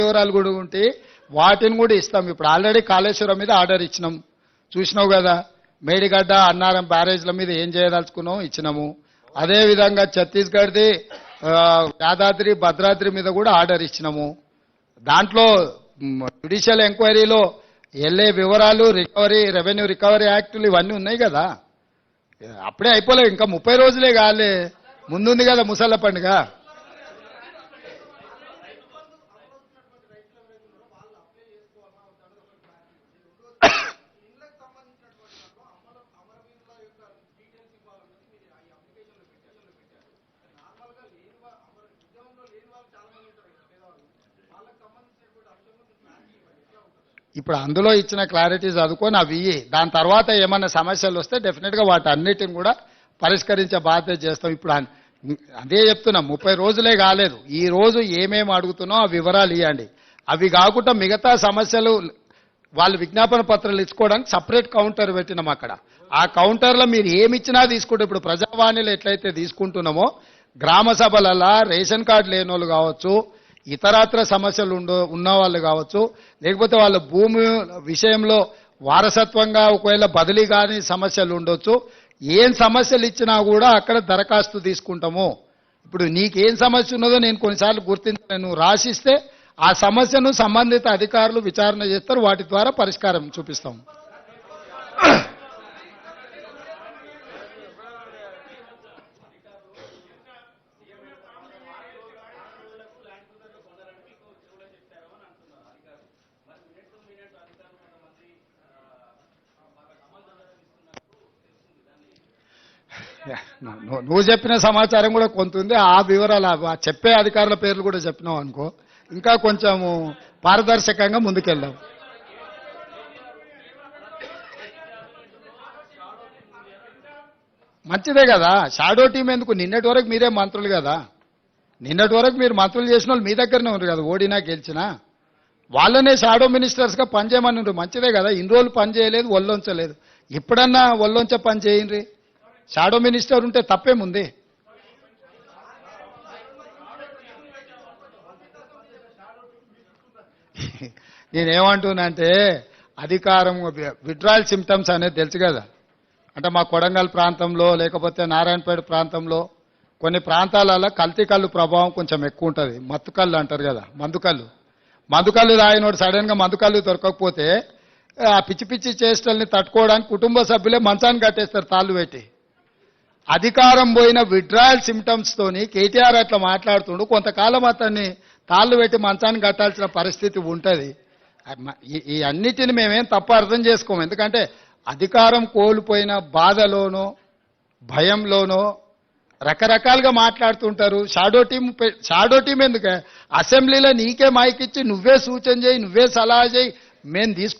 వివరాలు కూడా ఉంటే వాటిని కూడా ఇస్తాం. ఇప్పుడు ఆల్రెడీ కాళేశ్వరం మీద ఆర్డర్ ఇచ్చినాం, చూసినావు కదా. మేడిగడ్డ అన్నారం బ్యారేజ్ల మీద ఏం చేయదలుచుకున్నాం ఇచ్చినాము. అదేవిధంగా ఛత్తీస్గఢ్ది యాదాద్రి భద్రాద్రి మీద కూడా ఆర్డర్ ఇచ్చినాము. దాంట్లో జ్యుడిషియల్ ఎంక్వైరీలో వెళ్ళే వివరాలు, రికవరీ, రెవెన్యూ రికవరీ యాక్టులు ఇవన్నీ ఉన్నాయి కదా. అప్పుడే అయిపోలేదు, ఇంకా 30 రోజులే కాలే, ముందుంది కదా ముసళ్ళ పండుగ. ఇప్పుడు అందులో ఇచ్చిన క్లారిటీ చదువుకొని అవి దాని తర్వాత ఏమన్నా సమస్యలు వస్తే డెఫినెట్గా వాటి అన్నిటిని కూడా పరిష్కరించే బాధ్యత చేస్తాం. ఇప్పుడు అదే చెప్తున్నాం, 30 రోజులే కాలేదు. ఈ రోజు ఏమేమి అడుగుతున్నాం ఆ వివరాలు ఇవ్వండి. అవి కాకుండా మిగతా సమస్యలు వాళ్ళు విజ్ఞాపన పత్రాలు ఇచ్చుకోవడానికి సపరేట్ కౌంటర్ పెట్టినాం అక్కడ. ఆ కౌంటర్లో మీరు ఏమిచ్చినా తీసుకుంటే, ఇప్పుడు ప్రజావాణిలో ఎట్లయితే తీసుకుంటున్నామో గ్రామ సభలలో రేషన్ కార్డు లేని వాళ్ళు కావచ్చు, ఇతరత్ర సమస్యలు ఉన్న వాళ్ళు కావచ్చు, లేకపోతే వాళ్ళ భూమి విషయంలో వారసత్వంగా ఒకవేళ బదిలీ కాని సమస్యలు ఉండొచ్చు. ఏం సమస్యలు ఇచ్చినా కూడా అక్కడ దరఖాస్తు తీసుకుంటాము. ఇప్పుడు నీకేం సమస్య ఉన్నదో నేను కొన్నిసార్లు గుర్తించలేను, నువ్వు రాసిస్తే ఆ సమస్యను సంబంధిత అధికారులు విచారణ చేస్తారు, వాటి ద్వారా పరిష్కారం చూపిస్తాం. నువ్వు చెప్పిన సమాచారం కూడా కొంత ఉంది. ఆ వివరాలు చెప్పే అధికారుల పేర్లు కూడా చెప్పినావు అనుకో, ఇంకా కొంచెము పారదర్శకంగా ముందుకెళ్దాం. మంచిదే కదా, షాడో టీం ఎందుకు? నిన్నటి వరకు మీరే మంత్రులు కదా, నిన్నటి వరకు మీరు మంత్రులు చేసిన వాళ్ళు మీ దగ్గరనే ఉన్నారు కదా, ఓడినా గెలిచినా. వాళ్ళనే షాడో మినిస్టర్స్గా పనిచేయమని ఉంటారు, మంచిదే కదా. ఇన్ని రోజులు పని చేయలేదు, ఒళ్ళొంచలేదు, ఇప్పుడన్నా ఒళ్ళొంచ పని చేయండి. షాడో మినిస్టర్ ఉంటే తప్పేముంది? నేనేమంటున్నానంటే అధికారం విడ్రాయల్ సిమ్టమ్స్ అనేది తెలుసు కదా. అంటే మా కొడంగల్ ప్రాంతంలో లేకపోతే నారాయణపేట ప్రాంతంలో కొన్ని ప్రాంతాలలో కల్తీ కళ్ళు ప్రభావం కొంచెం ఎక్కువ ఉంటుంది. మత్తు కళ్ళు అంటారు కదా, మందుకళ్ళు తాగినోడు సడన్గా మందుకళ్ళు దొరకకపోతే ఆ పిచ్చి పిచ్చి చేష్టల్ని తట్టుకోవడానికి కుటుంబ సభ్యులే మంచాన్ని కట్టేస్తారు తాళ్ళు పెట్టి. అధికారం పోయిన విడ్రాయల్ సిమ్టమ్స్ తోని కేటీఆర్ అట్లా మాట్లాడుతుండు, కొంతకాలం అతన్ని తాళ్ళు పెట్టి మంచాన్ని కట్టాల్సిన పరిస్థితి ఉంటుంది. ఈ అన్నిటిని మేమేం తప్పు అర్థం చేసుకోము, ఎందుకంటే అధికారం కోల్పోయిన బాధలోనో భయంలోనో రకరకాలుగా మాట్లాడుతుంటారు. షాడో టీం ఎందుకు? అసెంబ్లీలో నీకే మైక్ ఇచ్చి నువ్వే సూచన చేయి, నువ్వే సలహా చేయి, మేము